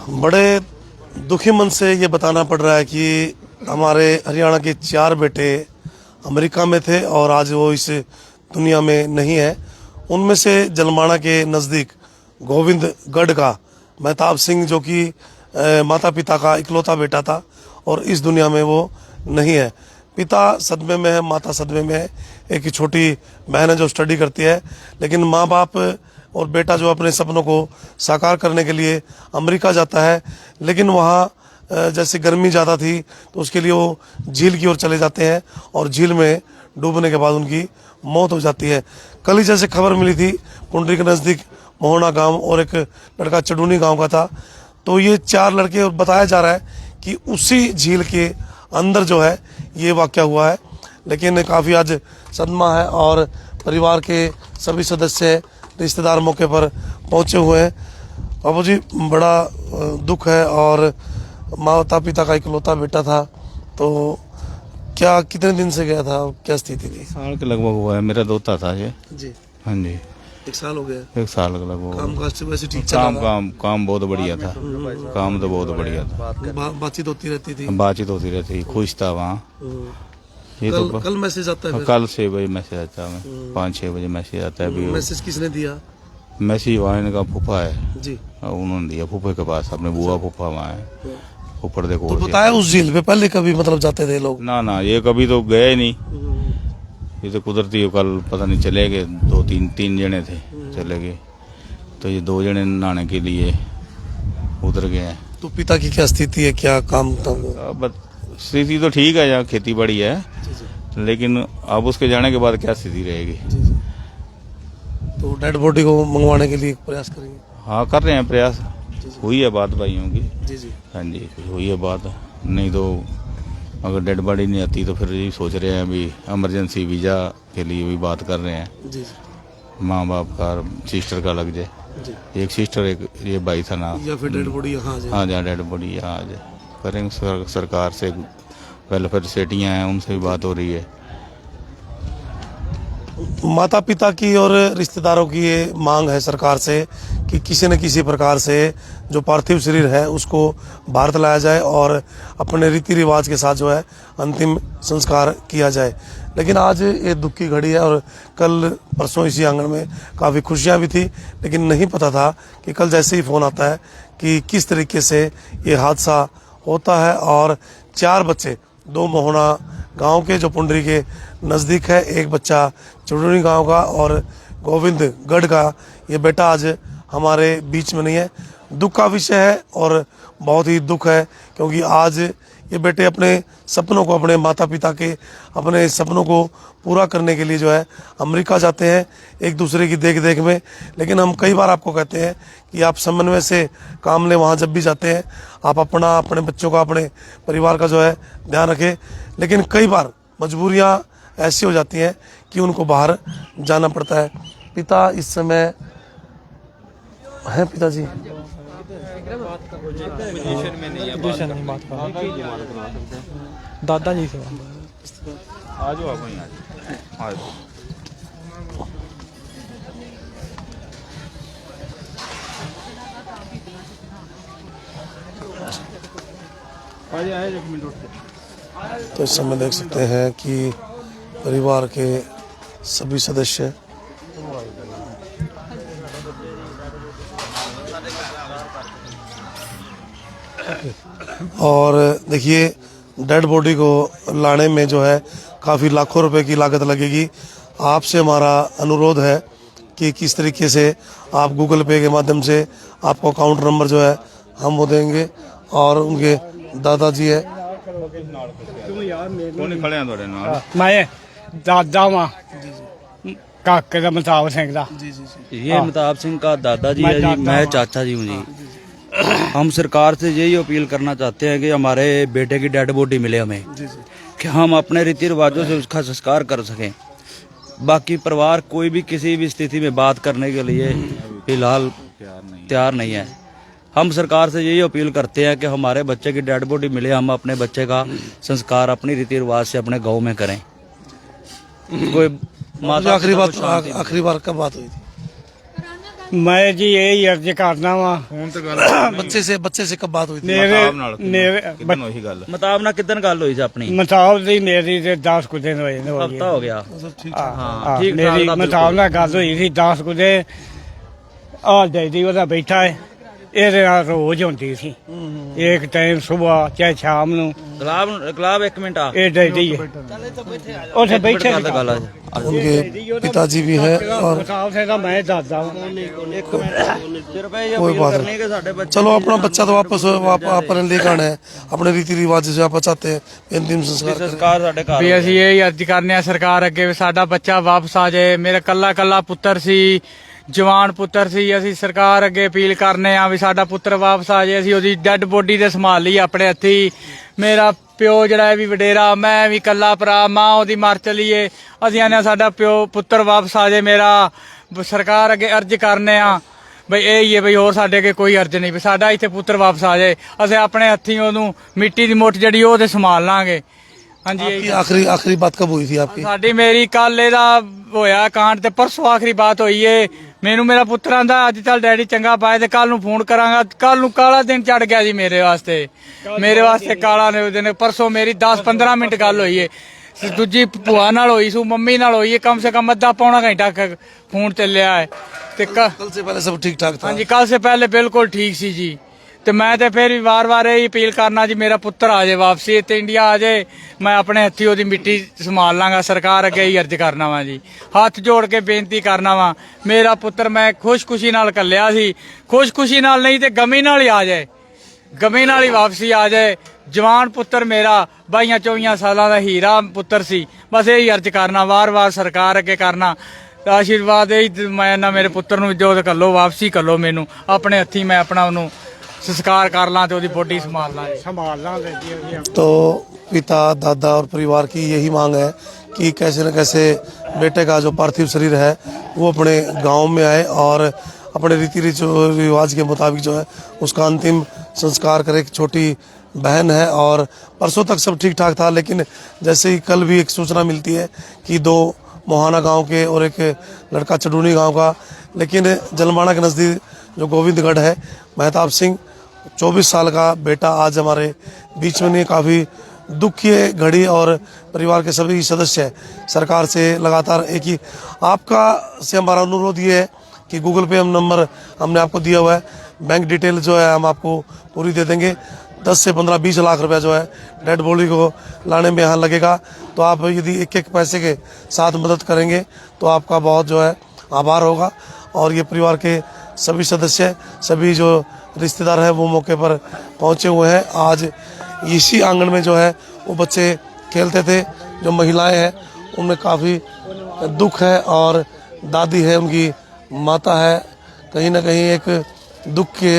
बड़े दुखी मन से ये बताना पड़ रहा है कि हमारे हरियाणा के 4 बेटे अमेरिका में थे और आज वो इस दुनिया में नहीं है। उनमें से जलमाना के नज़दीक गोविंदगढ़ का महताब सिंह, जो कि माता पिता का इकलौता बेटा था और इस दुनिया में वो नहीं है। पिता सदमे में है, माता सदमे में है। एक छोटी बहन है जो स्टडी करती है, लेकिन माँ बाप और बेटा जो अपने सपनों को साकार करने के लिए अमेरिका जाता है, लेकिन वहाँ जैसे गर्मी ज़्यादा थी तो उसके लिए वो झील की ओर चले जाते हैं और झील में डूबने के बाद उनकी मौत हो जाती है। कल ही जैसे खबर मिली थी, पुंडरी के नज़दीक मोहना गांव और एक लड़का चडूनी गांव का था। तो ये 4 लड़के, और बताया जा रहा है कि उसी झील के अंदर जो है ये वाक़या हुआ है। लेकिन काफ़ी आज सदमा है और परिवार के सभी सदस्य, रिश्तेदार मौके पर पहुंचे हुए हैं। बाबू जी, बड़ा दुख है और माता पिता का इकलौता बेटा था। तो क्या कितने दिन से गया था, क्या स्थिति थी? साल के लगभग हुआ है। मेरा दोता था ये जी। हाँ जी, 1 साल हो गया। 1 साल के लगभग। काम काज वैसे ठीक चल रहा था? काम बहुत बढ़िया था। काम तो बहुत बढ़िया था। बातचीत होती रहती थी? बातचीत होती रहती, खुश था वहाँ। ये तो कल मैसेज आता है? कल 6 बजे मैसेज आता है, 5-6 बजे मैसेज आता है। अभी मैसेज किसने दिया? मैसेज वहाँ का फूफा है जी, उन्होंने दिया। फूफे के पास, अपने बुआ फूफा वहाँ है, ऊपर देखो। तो बताया उस झील पे पहले कभी मतलब जाते थे लोग? ना, ये कभी तो गए नहीं। ये तो कुदरती, कल पता नहीं चले गए। 2-3 जने थे, चले गए। तो ये 2 जने नहाने के लिए उतर गए हैं। तो पिता की क्या स्थिति है, क्या काम था? स्थिति तो ठीक है, यहाँ खेती बाड़ी है, लेकिन अब उसके जाने के बाद क्या स्थिति रहेगी। तो डेड बॉडी को मंगवाने के लिए प्रयास करेंगे? हाँ, कर रहे हैं प्रयास। हुई है बात भाइयों की। जी। हाँ जी, हुई है बात। नहीं तो अगर डेड बॉडी नहीं आती तो फिर ये सोच रहे हैं अभी इमरजेंसी वीज़ा के लिए भी बात कर रहे हैं। जी। माँ बाप का, सिस्टर का लग जाए। एक सिस्टर, एक ये भाई था ना, या फिर डेड बॉडी यहाँ आ जाए? हाँ, जहाँ डेड बॉडी यहाँ आ जाए। करेंगे सरकार से, वेलफेयर सोसाइटियाँ हैं उनसे भी बात हो रही है। माता पिता की और रिश्तेदारों की ये मांग है सरकार से कि किसी न किसी प्रकार से जो पार्थिव शरीर है उसको भारत लाया जाए और अपने रीति रिवाज के साथ जो है अंतिम संस्कार किया जाए। लेकिन आज ये दुख की घड़ी है और कल परसों इसी आंगन में काफ़ी खुशियां भी थी, लेकिन नहीं पता था कि कल जैसे ही फ़ोन आता है कि किस तरीके से ये हादसा होता है। और 4 बच्चे, 2 मोहना गांव के जो पुंडरी के नज़दीक है, एक बच्चा चुड़नी गांव का और गोविंदगढ़ का ये बेटा आज हमारे बीच में नहीं है। दुख का विषय है और बहुत ही दुख है, क्योंकि आज ये बेटे अपने सपनों को, अपने माता पिता के अपने सपनों को पूरा करने के लिए जो है अमेरिका जाते हैं, एक दूसरे की देख देख में। लेकिन हम कई बार आपको कहते हैं कि आप समन्वय से काम लें। वहाँ जब भी जाते हैं आप अपने बच्चों का, अपने परिवार का जो है ध्यान रखें। लेकिन कई बार मजबूरियाँ ऐसी हो जाती हैं कि उनको बाहर जाना पड़ता है। पिता इस समय है, पिताजी दादाजी से तो इस समय देख सकते हैं कि परिवार के सभी सदस्य और देखिए डेड बॉडी को लाने में जो है काफ़ी लाखों रुपए की लागत लगेगी। आपसे हमारा अनुरोध है कि किस तरीके से आप गूगल पे के माध्यम से आपको अकाउंट नंबर जो है हम वो देंगे। और उनके दादाजी है, मैं दादा माँ काके का महताब सिंह का। ये महताब सिंह का दादाजी है जी, मैं चाचा जी हूँ जी। हम सरकार से यही अपील करना चाहते हैं कि हमारे बेटे की डेड बॉडी मिले हमें, कि हम अपने रीति रिवाजों से उसका संस्कार कर सकें। बाकी परिवार कोई भी किसी भी स्थिति में बात करने के लिए फिलहाल तैयार नहीं है। हम सरकार से यही अपील करते हैं कि हमारे बच्चे की डेड बॉडी मिले, हम अपने बच्चे का संस्कार अपनी रीति रिवाज से अपने गाँव में करें। कोई आखिरी बार कब बात हुई थी? मैं जी यही अर्ज करना वा फोन ਤੇ ਗੱਲ बच्चे से कब बात हुई थी? मेरे ਮਤਾਬ ਨਾਲ मेरे ਕਿਦਾਂ ਹੋਈ ਗੱਲ ਮਤਾਬ ਨਾਲ ਕਿਦਨ ਗੱਲ ਹੋਈ ਸੀ ਆਪਣੀ ਮਤਾਬ ਦੀ ਮੇਰੀ ਤੇ 10 ਕੁ ਦਿਨ ਹੋਏ ਨੇ ਹੋ ਗਏ ਹਫਤਾ ਹੋ ਗਿਆ मतलब ठीक ਹਾਂ ਠੀਕ ਠਾਕ ਮੇਰੀ ਦਾ ਮਤਾਬ ਨਾਲ ਗੱਲ ਹੋਈ ਸੀ 10 ਕੁ ਦਿਨ ਆ ਡੈਡੀ ਉਹਦਾ ਬੈਠਾ ਹੈ ਇਹਦੇ ਨਾਲ ਰੋਜ਼ ਹੁੰਦੀ ਸੀ ਇੱਕ ਟਾਈਮ ਸਵੇਰ ਚਾਹੇ ਸ਼ਾਮ ਨੂੰ ਗੁਲਾਬ 1 ਮਿੰਟ ਆ ਇਹ ਡੈਡੀ ਹੈ ਉੱਥੇ ਬੈਠੇ ਕਰਦਾ ਗੱਲ ਆ उनके पिताजी भी हैं और ਮਤਾਬ ਸੇ ਤਾਂ ਮੈਂ ਦੱਸਦਾ सिर्फ ये कोई अपील बात करनी है कि साढ़े बच्चे चलो अपना बच्चा तो वापस अपने लेकर आना है अपने रीति रिवाज से आप चाहते हैं अंतिम संस्कार करें। संस्कार साढ़े घर ਵੀ ਅਸੀਂ ਇਹ ਅਰਜ਼ ਕਰਨੇ ਆ ਸਰਕਾਰ ਅੱਗੇ ਵੀ ਸਾਡਾ ਬੱਚਾ ਵਾਪਸ ਆ ਜਾਏ। ਮੇਰਾ ਕੱਲਾ ਕੱਲਾ ਪੁੱਤਰ ਸੀ, ਜਵਾਨ ਪੁੱਤਰ ਸੀ। ਅਸੀਂ ਸਰਕਾਰ ਅੱਗੇ ਅਪੀਲ ਕਰਨੇ ਆ ਵੀ ਸਾਡਾ ਪੁੱਤਰ ਵਾਪਸ ਆ ਜਾਏ। ਅਸੀਂ ਉਹਦੀ ਡੈੱਡ ਬੋਡੀ ਤੇ ਸੰਭਾਲ ਲਈ ਆਪਣੇ ਹੱਥੀ। ਮੇਰਾ ਪਿਓ ਜਿਹੜਾ ਹੈ ਵੀ ਵਡੇਰਾ, ਮੈਂ ਵੀ ਕੱਲਾ ਭਰਾ, ਮਾਂ ਉਹਦੀ ਮਰ ਚਲੀਏ। ਅਸੀਂ ਆਨੇ ਸਾਡਾ ਪਿਓ ਪੁੱਤਰ ਵਾਪਸ ਆ ਜਾਏ। ਮੇਰਾ ਸਰਕਾਰ ਅੱਗੇ ਅਰਜ਼ ਕਰਨੇ ਆ ਬਈ ਇਹ ਹੀ ਹੈ ਬਈ, ਹੋਰ ਸਾਡੇ ਅੱਗੇ ਕੋਈ ਅਰਜ਼ ਨਹੀਂ ਵੀ ਸਾਡਾ ਇੱਥੇ ਪੁੱਤਰ ਵਾਪਸ ਆ ਜਾਏ। ਅਸੀਂ ਆਪਣੇ ਹੱਥੀਂ ਉਹਨੂੰ ਮਿੱਟੀ ਦੀ ਮੁੱਠ ਜਿਹੜੀ ਉਹ ਤੇ ਸੰਭਾਲ ਲਾਂਗੇ। ਹਾਂਜੀ आपकी आखिरी बात कब हुई थी आपकी? ਸਾਡੀ ਮੇਰੀ ਕੱਲ ਇਹਦਾ ਹੋਇਆ ਕਾਂਡ ਤੇ ਪਰਸੋਂ ਆਖਰੀ ਬਾਤ ਹੋਈ ਏ। ਮੈਨੂੰ ਮੇਰਾ ਪੁੱਤਰ ਆਂਦਾ ਅੱਜ ਚੱਲ ਡੈਡੀ ਚੰਗਾ ਪਾਏ ਤੇ ਕੱਲ ਨੂੰ ਫੋਨ ਕਰਾਂਗਾ। ਕੱਲ ਨੂੰ ਕਾਲਾ ਦਿਨ ਚੜ ਗਿਆ ਜੀ ਮੇਰੇ ਵਾਸਤੇ ਕਾਲਾ ਨੇ ਦਿਨ। ਪਰਸੋਂ ਮੇਰੀ 10-15 ਮਿੰਟ ਗੱਲ ਹੋਈ ਏ। ਦੂਜੀ ਭੂਆ ਨਾਲ ਹੋਈ ਸੂ, ਮੰਮੀ ਨਾਲ ਹੋਈ ਏ। ਕਮ ਸੇ ਕਮ ਅੱਧਾ ਪੌਣਾ ਘੰਟਾ ਫੋਨ ਚੱਲਿਆ ਹੈ ਤੇ कल से पहले सब ठीक ठाक था? ਹਾਂਜੀ ਕੱਲ ਸੇ ਪਹਿਲੇ ਬਿਲਕੁਲ ਠੀਕ ਸੀ ਜੀ। ਤੇ ਮੈਂ ਤੇ ਫਿਰ ਵੀ ਵਾਰ-ਵਾਰ ਇਹ ਅਪੀਲ ਕਰਨਾ ਜੀ ਮੇਰਾ ਪੁੱਤਰ ਆ ਜਾਏ ਵਾਪਸੀ ਤੇ ਇੰਡੀਆ ਆ ਜਾਏ। ਮੈਂ ਆਪਣੇ ਹੱਥੀ ਉਹਦੀ ਮਿੱਟੀ ਸੰਭਾਲ ਲਾਂਗਾ। ਸਰਕਾਰ ਅੱਗੇ ਹੀ ਅਰਜ਼ ਕਰਨਾ ਵਾ ਜੀ, ਹੱਥ ਜੋੜ ਕੇ ਬੇਨਤੀ ਕਰਨਾ ਵਾ। ਮੇਰਾ ਪੁੱਤਰ ਮੈਂ ਖੁਸ਼ਖੁਸ਼ੀ ਨਾਲ ਕੱਲਿਆ ਸੀ, ਖੁਸ਼ਖੁਸ਼ੀ ਨਾਲ ਨਹੀਂ ਤੇ ਗਮੀ ਨਾਲ ਹੀ ਆ ਜਾਏ, ਗਮੀ ਨਾਲ ਹੀ ਵਾਪਸੀ ਆ ਜਾਏ। ਜਵਾਨ ਪੁੱਤਰ ਮੇਰਾ 22-24 ਸਾਲਾਂ ਦਾ ਹੀਰਾ ਪੁੱਤਰ ਸੀ। ਬਸ ਇਹ ਹੀ ਅਰਜ਼ ਕਰਨਾ ਵਾਰ-ਵਾਰ ਸਰਕਾਰ ਅੱਗੇ ਕਰਨਾ। ਆਸ਼ੀਰਵਾਦ ਇਹ ਮੈਂ ਨਾ ਮੇਰੇ ਪੁੱਤਰ ਨੂੰ ਜੋ ਕੱਲੋ ਵਾਪਸੀ ਕੱਲੋ, ਮੈਨੂੰ ਆਪਣੇ ਹੱਥੀ ਮੈਂ ਆਪਣਾ ਉਹਨੂੰ संस्कार कर ला तो बॉडी संभाल ला। तो पिता दादा और परिवार की यही मांग है कि कैसे न कैसे बेटे का जो पार्थिव शरीर है वो अपने गांव में आए और अपने रीति रिवाज के मुताबिक जो है उसका अंतिम संस्कार करे। एक छोटी बहन है और परसों तक सब ठीक ठाक था, लेकिन जैसे ही कल भी एक सूचना मिलती है कि 2 मोहाना गांव के और एक लड़का चडूनी गांव का, लेकिन जलमाना के नज़दीक जो गोविंदगढ़ है, महताब सिंह 24 साल का बेटा आज हमारे बीच में नहीं। काफ़ी दुख की घड़ी और परिवार के सभी सदस्य सरकार से लगातार एक ही आपका से हमारा अनुरोध ये है कि गूगल पे हम नंबर हमने आपको दिया हुआ है, बैंक डिटेल जो है हम आपको पूरी दे देंगे। 10 से 15-20 लाख रुपया जो है डेड बॉडी को लाने में यहाँ लगेगा। तो आप यदि एक पैसे के साथ मदद करेंगे तो आपका बहुत जो है आभार होगा। और ये परिवार के सभी सदस्य, सभी जो रिश्तेदार हैं वो मौके पर पहुंचे हुए हैं। आज इसी आंगन में जो है वो बच्चे खेलते थे। जो महिलाएं हैं उनमें काफ़ी दुख है और दादी है, उनकी माता है, कहीं ना कहीं एक दुख के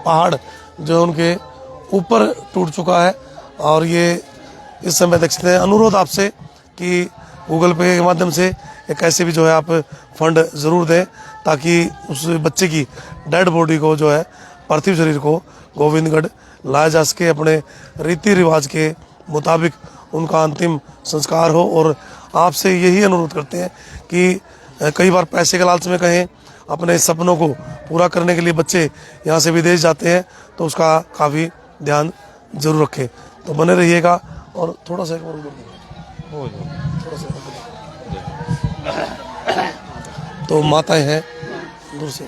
पहाड़ जो उनके ऊपर टूट चुका है। और ये इस समय देख सकते हैं। अनुरोध आपसे कि गूगल पे के माध्यम से एक ऐसे भी जो है आप फंड ज़रूर दें ताकि उस बच्चे की डेड बॉडी को जो है पार्थिव शरीर को गोविंदगढ़ लाया जा सके। अपने रीति रिवाज के मुताबिक उनका अंतिम संस्कार हो। और आपसे यही अनुरोध करते हैं कि कई बार पैसे के लालच में कहें अपने सपनों को पूरा करने के लिए बच्चे यहाँ से विदेश जाते हैं, तो उसका काफ़ी ध्यान जरूर रखें। तो बने रहिएगा। और थोड़ा सा तो माताएं हैं दूर से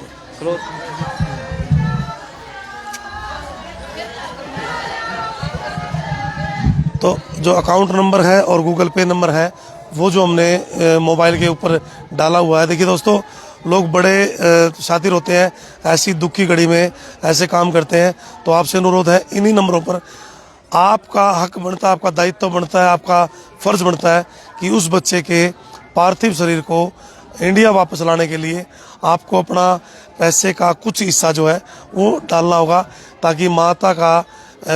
तो जो अकाउंट नंबर है और गूगल पे नंबर है वो जो हमने मोबाइल के ऊपर डाला हुआ है। देखिए दोस्तों, लोग बड़े शातिर होते हैं, ऐसी दुख की घड़ी में ऐसे काम करते हैं। तो आपसे अनुरोध है, इन्हीं नंबरों पर आपका हक बनता है, आपका दायित्व बनता है, आपका फ़र्ज़ बनता है कि उस बच्चे के पार्थिव शरीर को इंडिया वापस लाने के लिए आपको अपना पैसे का कुछ हिस्सा जो है वो डालना होगा, ताकि माता का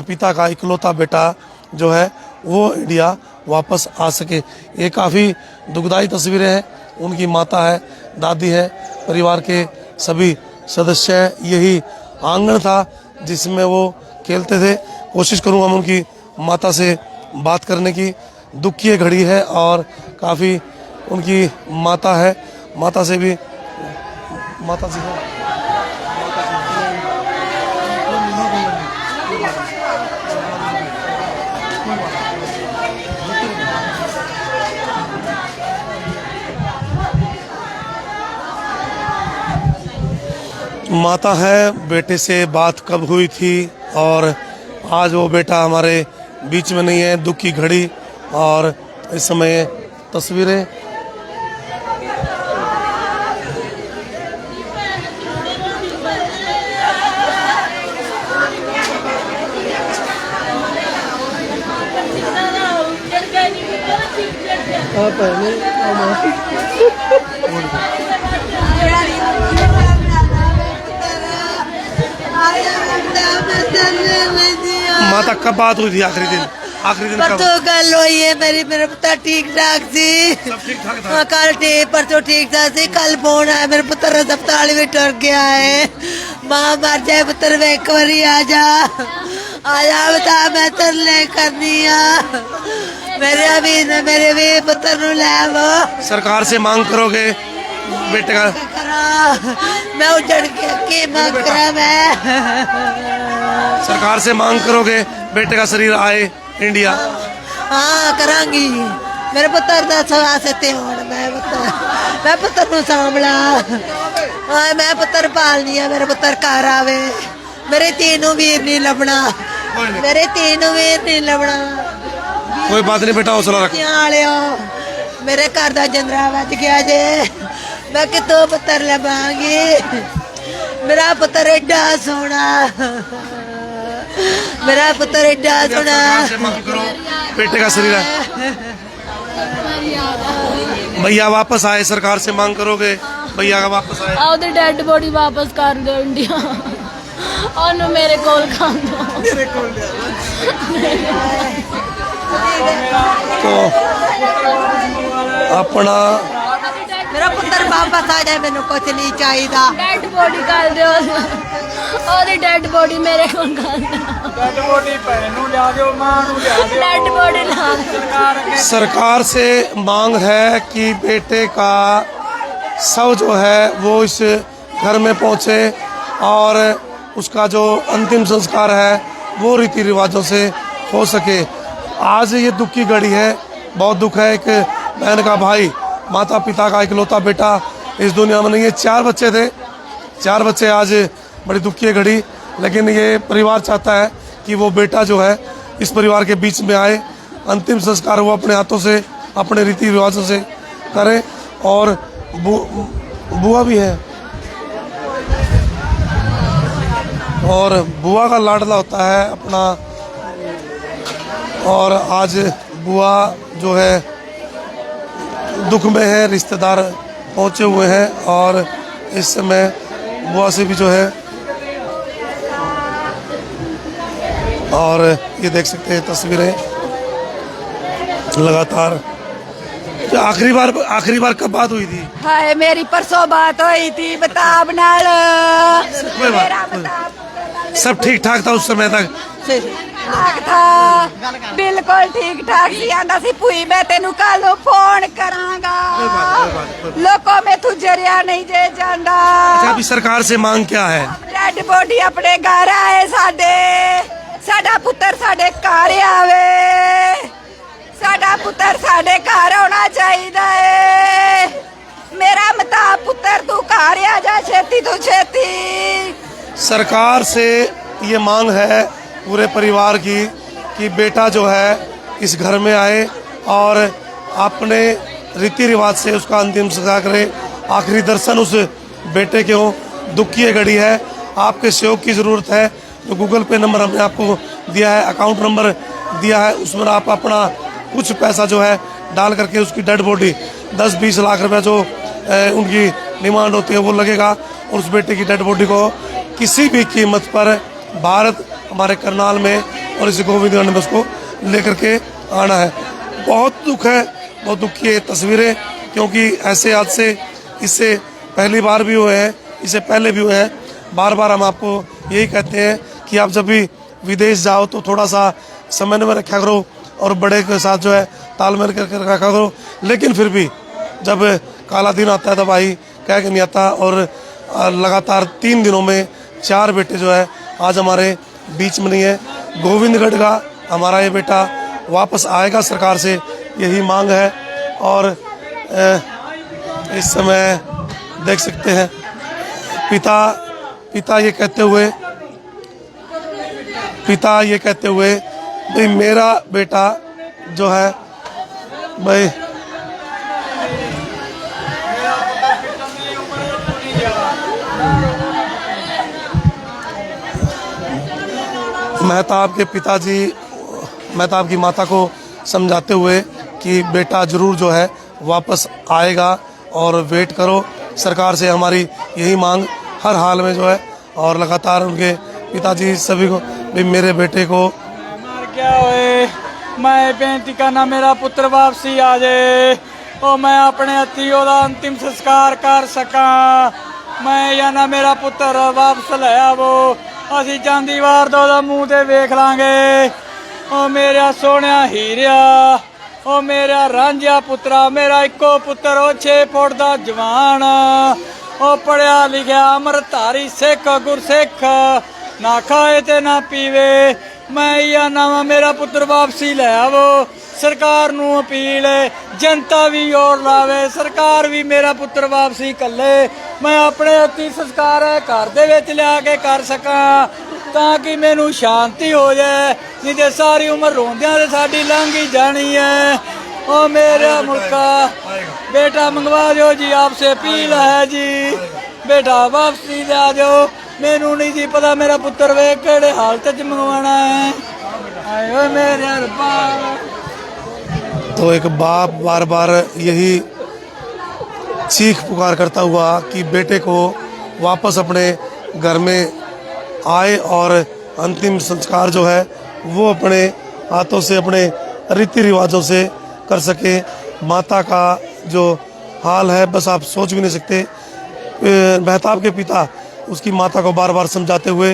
पिता का इकलौता बेटा जो है वो इंडिया वापस आ सके। ये काफ़ी दुखदाई तस्वीरें हैं। उनकी माता है, दादी है, परिवार के सभी सदस्य हैं। यही आंगन था जिसमें वो खेलते थे। कोशिश करूँगा मैं उनकी माता से बात करने की। दुख की घड़ी है और काफ़ी उनकी माता है, माता से भी माता है, बेटे से बात कब हुई थी और आज वो बेटा हमारे बीच में नहीं है, दुख की घड़ी। और इस समय तस्वीरें माता कब बात हुई थी आखिरी दिन? आखिरी दिन कब? परसों गल हुई है मेरी, मेरा पुत्र ठीक ठाक सी। सब ठीक ठाक था? हाँ, कल ठीक, परसों ठीक ठाक सी। कल फोन आया मेरे पुत्र अस्पताल में टुर गया है। मां मर जाए पुत्र वे एक बारी आ जा बता, मैं तरले करनी मेरे भी पुत्र नु ले वो। सरकार से मांग करोगे बेटे का? मैं उजड़ के मांग करा मैं। सरकार से मांग करोगे बेटे का शरीर आए इंडिया? हाँ करांगी। मेरे पुत्र दा सवा से होण मैं पुत्र नु सांभला। हाँ मैं पुत्र पालनी है, मेरे पुत्र घर आवे। मेरे तीनों वीर नहीं लभना, मेरे तीनों वीर नहीं लभना। कोई बात नहीं बेटा, हौसला रख। मेरे घर दा जंदरा बच गया जे, मैं कितों पुत्र लभांगी। मेरा पुत्र एडा सोना, मेरा पुत्र एडा सोना। सरकार से मांग करो बेटे का शरीर है। भैया वापस आए, सरकार से मांग करोगे भैया का वापस आए? ਉਹਦੀ ਡੈਡ ਬੋਡੀ ਵਾਪਸ ਕਰ ਦਿਓ ਇੰਡੀਆ, ਉਹਨੂੰ ਮੇਰੇ ਕੋਲ ਖਾਣ ਦਿਓ। तो अपना मेरा पुत्र वापस आ जाए, मैंने कुछ नहीं चाहिए। ਡੈਡ ਬੋਡੀ ਕਰ ਦਿਓ, ਉਹਦੀ ਡੈਡ ਬੋਡੀ ਮੇਰੇ ਕੋਲ ਕਰ ਦਿਓ। ਡੈਡ ਬੋਡੀ ਭੈਣ ਨੂੰ ਲਿਆ ਦਿਓ, ਮਾਂ ਨੂੰ ਲਿਆ ਦਿਓ। ਡੈਡ ਬੋਡੀ ਲਾ ਦਿਓ। सरकार से मांग है कि बेटे का शव जो है वो इस घर में पहुंचे और उसका जो अंतिम संस्कार है वो रीति रिवाजों से हो सके। आज ये दुख की घड़ी है, बहुत दुख है। एक बहन का भाई, माता पिता का इकलौता बेटा इस दुनिया में नहीं है। 4 बच्चे थे, 4 बच्चे। आज बड़ी दुख की घड़ी, लेकिन ये परिवार चाहता है कि वो बेटा जो है इस परिवार के बीच में आए, अंतिम संस्कार वो अपने हाथों से अपने रीति रिवाजों से करें। और बुआ भी है, और बुआ का लाडला होता है अपना। और आज बुआ जो है दुख में है, रिश्तेदार पहुंचे हुए हैं और इस समय बुआ से भी जो है, और ये देख सकते हैं तस्वीरें लगातार। आखिरी बार कब बात हुई थी? हाय मेरी परसों बात हुई थी बताब नाल। कोई बात, सब ठीक ठाक था उस समय तक? ठीक था, बिल्कुल ठीक ठाक सी। आंदा सी पुई मैं तेनू कल फोन करांगा। लोगों में तू जरिया नहीं जे जांदा। अभी सरकार से मांग क्या है? डेड बॉडी अपने घर आए, साडा पुत्र साडे घर आवे। साडा पुत्र साडे घर आना चाहिए। मेरा मता पुत्र तू घर आ जा छेती तो छेती। सरकार से ये मांग है पूरे परिवार की कि बेटा जो है इस घर में आए और अपने रीति रिवाज से उसका अंतिम संस्कार करे, आखिरी दर्शन उस बेटे के हो। दुख की घड़ी है, आपके सहयोग की ज़रूरत है। तो गूगल पे नंबर हमने आपको दिया है, अकाउंट नंबर दिया है, उसमें आप अपना कुछ पैसा जो है डाल करके उसकी डेड बॉडी 10-20 लाख रुपए जो उनकी डिमांड होती है वो लगेगा। और उस बेटे की डेड बॉडी को किसी भी कीमत पर भारत हमारे करनाल में और इस गोविंदगंज में उसको लेकर के आना है। बहुत दुख है, बहुत दुख की तस्वीरें, क्योंकि ऐसे हादसे इससे पहली बार भी हुए हैं, इससे पहले भी हुए हैं। बार बार हम आपको यही कहते हैं कि आप जब भी विदेश जाओ तो थोड़ा सा समन्वय में रखा करो और बड़े के साथ जो है तालमेल करके रखा करो। लेकिन फिर भी जब काला दिन आता है तो भाई कह के नहीं आता। और लगातार 3 दिनों में 4 बेटे जो है आज हमारे बीच में नहीं है। गोविंदगढ़ का हमारा ये बेटा वापस आएगा, सरकार से यही मांग है। और इस समय देख सकते हैं पिता पिता ये कहते हुए भाई मेरा बेटा जो है भाई मेहताब की माता को समझाते हुए कि बेटा जरूर जो है वापस आएगा और वेट करो, सरकार से हमारी यही मांग हर हाल में जो है। और लगातार उनके पिताजी सभी को भी मेरे बेटे को मर गया होए, मैं बेनती करना मेरा पुत्र वापसी आ जाए और मैं अपने हथी ओदा अंतिम संस्कार कर सका। मैं या ना मेरा पुत्र वापस ले आवो, ਅਸੀਂ ਜਾਂਦੀ ਵਾਰ ਦਾ ਉਹਦਾ ਮੂੰਹ ਤੇ ਵੇਖ ਲਾਂਗੇ। ਉਹ ਮੇਰਾ ਸੋਹਣਿਆ ਹੀਰਿਆ, ਉਹ ਮੇਰਾ ਰਾਂਝਾ ਪੁੱਤਰਾ, ਮੇਰਾ ਇੱਕੋ ਪੁੱਤਰ, ਉਹ 6 ਫੁੱਟ ਦਾ ਜਵਾਨ, ਉਹ ਪੜਿਆ ਲਿਖਿਆ ਅੰਮ੍ਰਿਤਧਾਰੀ ਸਿੱਖ ਗੁਰਸਿੱਖ, ਨਾ ਖਾਏ ਤੇ ਨਾ ਪੀਵੇ। ਮੈਂ ਇਹ ਨਾ ਮੇਰਾ ਪੁੱਤਰ ਵਾਪਸੀ ਲੈ ਆਵੋ। ਸਰਕਾਰ ਨੂੰ ਅਪੀਲ ਹੈ, ਜਨਤਾ ਵੀ ਜ਼ੋਰ ਲਾਵੇ, ਸਰਕਾਰ ਵੀ ਮੇਰਾ ਪੁੱਤਰ ਵਾਪਸੀ ਕੱਲੇ ਮੈਂ ਆਪਣੇ ਹੱਥੀਂ ਸੰਸਕਾਰ ਘਰ ਦੇ ਵਿੱਚ ਲਿਆ ਕੇ ਕਰ ਸਕਾਂ, ਤਾਂ ਕਿ ਮੈਨੂੰ ਸ਼ਾਂਤੀ ਹੋ ਜਾਏ। ਨਹੀਂ ਤੇ ਸਾਰੀ ਉਮਰ ਰੋਂਦਿਆਂ ਤੇ ਸਾਡੀ ਲੰਘ ਹੀ ਜਾਣੀ ਹੈ। ओ मेरा मुल्का बेटा मंगवा दो जी, आपसे अपील है जी, बेटा वापसी ले आ जाओ। मैनू नहीं जी पता मेरा पुत्र वे केड़े हालत च मंगवाना है। आए ओए मेरे रब्बा। तो एक बाप बार बार यही चीख पुकार करता हुआ कि बेटे को वापस अपने घर में आए और अंतिम संस्कार जो है वो अपने हाथों से, अपने रीति रिवाजों से कर सके। माता का जो हाल है बस आप सोच भी नहीं सकते। मेहताब के पिता उसकी माता को बार बार समझाते हुए,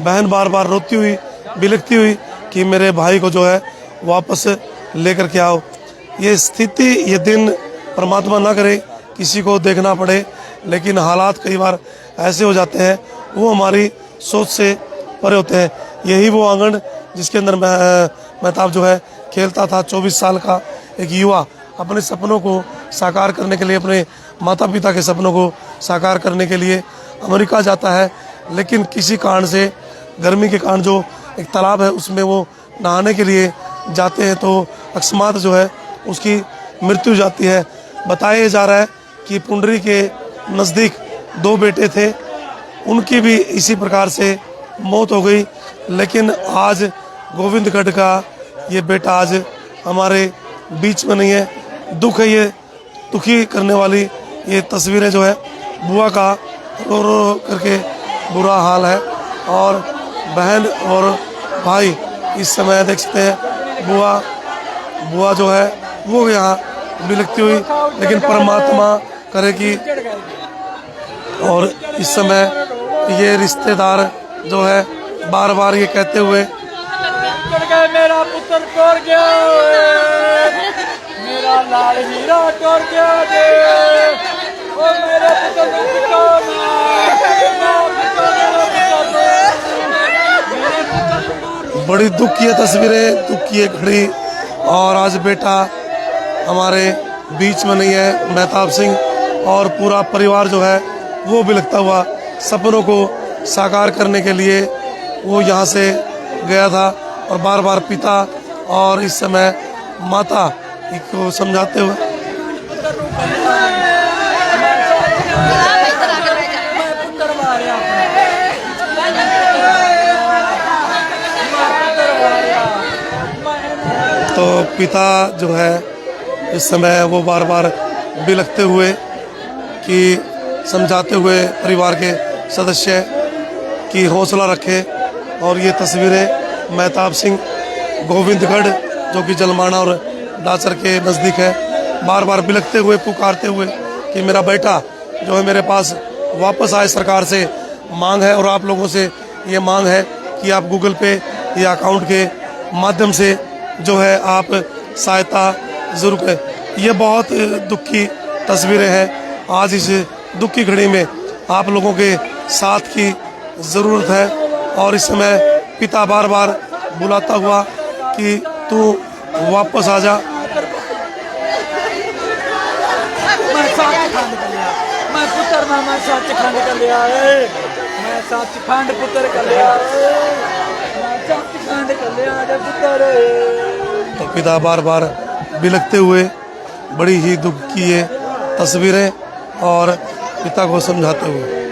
बहन बार बार रोती हुई बिलखती हुई कि मेरे भाई को जो है वापस लेकर के आओ। ये स्थिति, ये दिन परमात्मा ना करे किसी को देखना पड़े, लेकिन हालात कई बार ऐसे हो जाते हैं वो हमारी सोच से परे होते हैं। यही वो आंगन जिसके अंदर मेहताब जो है खेलता था। 24 साल का एक युवा अपने सपनों को साकार करने के लिए, अपने माता पिता के सपनों को साकार करने के लिए अमेरिका जाता है, लेकिन किसी कारण से, गर्मी के कारण, जो एक तालाब है उसमें वो नहाने के लिए जाते हैं तो अकस्मात जो है उसकी मृत्यु हो जाती है। बताया जा रहा है कि पुंडरी के नज़दीक 2 बेटे थे, उनकी भी इसी प्रकार से मौत हो गई। लेकिन आज गोविंदगढ़ का ये बेटा आज हमारे बीच में नहीं है। दुख है, ये दुखी करने वाली ये तस्वीरें जो है बुआ का रो रो करके बुरा हाल है। और बहन और भाई इस समय देख सकते हैं बुआ जो है वो यहाँ बिलखती हुई, लेकिन परमात्मा करे कि। और इस समय ये रिश्तेदार जो है बार बार ये कहते हुए मेरा पुत्र टूर गया, मेरा लाल हीरा टूर गया, ओ मेरा पुत्र बड़ी दुख की तस्वीरें, दुख की घड़ी। और आज बेटा हमारे बीच में नहीं है। मेहताब सिंह और पूरा परिवार जो है वो बिलखता हुआ सपनों को साकार करने के लिए वो यहाँ से गया था। और बार बार पिता और इस समय माता को समझाते हुए तो पिता जो है इस समय वो बार बार बिलखते हुए कि समझाते हुए परिवार के सदस्य की हौसला रखे। और ये तस्वीरें मेहताब सिंह गोविंदगढ़ जो कि जलमाना और डाचर के नज़दीक है, बार बार बिलखते हुए पुकारते हुए कि मेरा बेटा जो है मेरे पास वापस आए। सरकार से मांग है और आप लोगों से ये मांग है कि आप गूगल पे या अकाउंट के माध्यम से जो है आप सहायता ज़रूर करें। ये बहुत दुख की तस्वीरें हैं। आज इस दुख की घड़ी में आप लोगों के साथ की ज़रूरत है। और इस समय पिता बार बार बुलाता हुआ कि तू वापस आ जा। मैं पुत्र मैं सच खंड कर लिया है, मैं सचखंड पुत्र कल्या सचखंड कल्या जे पुत्र। तो पिता बार बार बिलखते हुए बड़ी ही दुख की ये तस्वीरें और पिता को समझाते हुए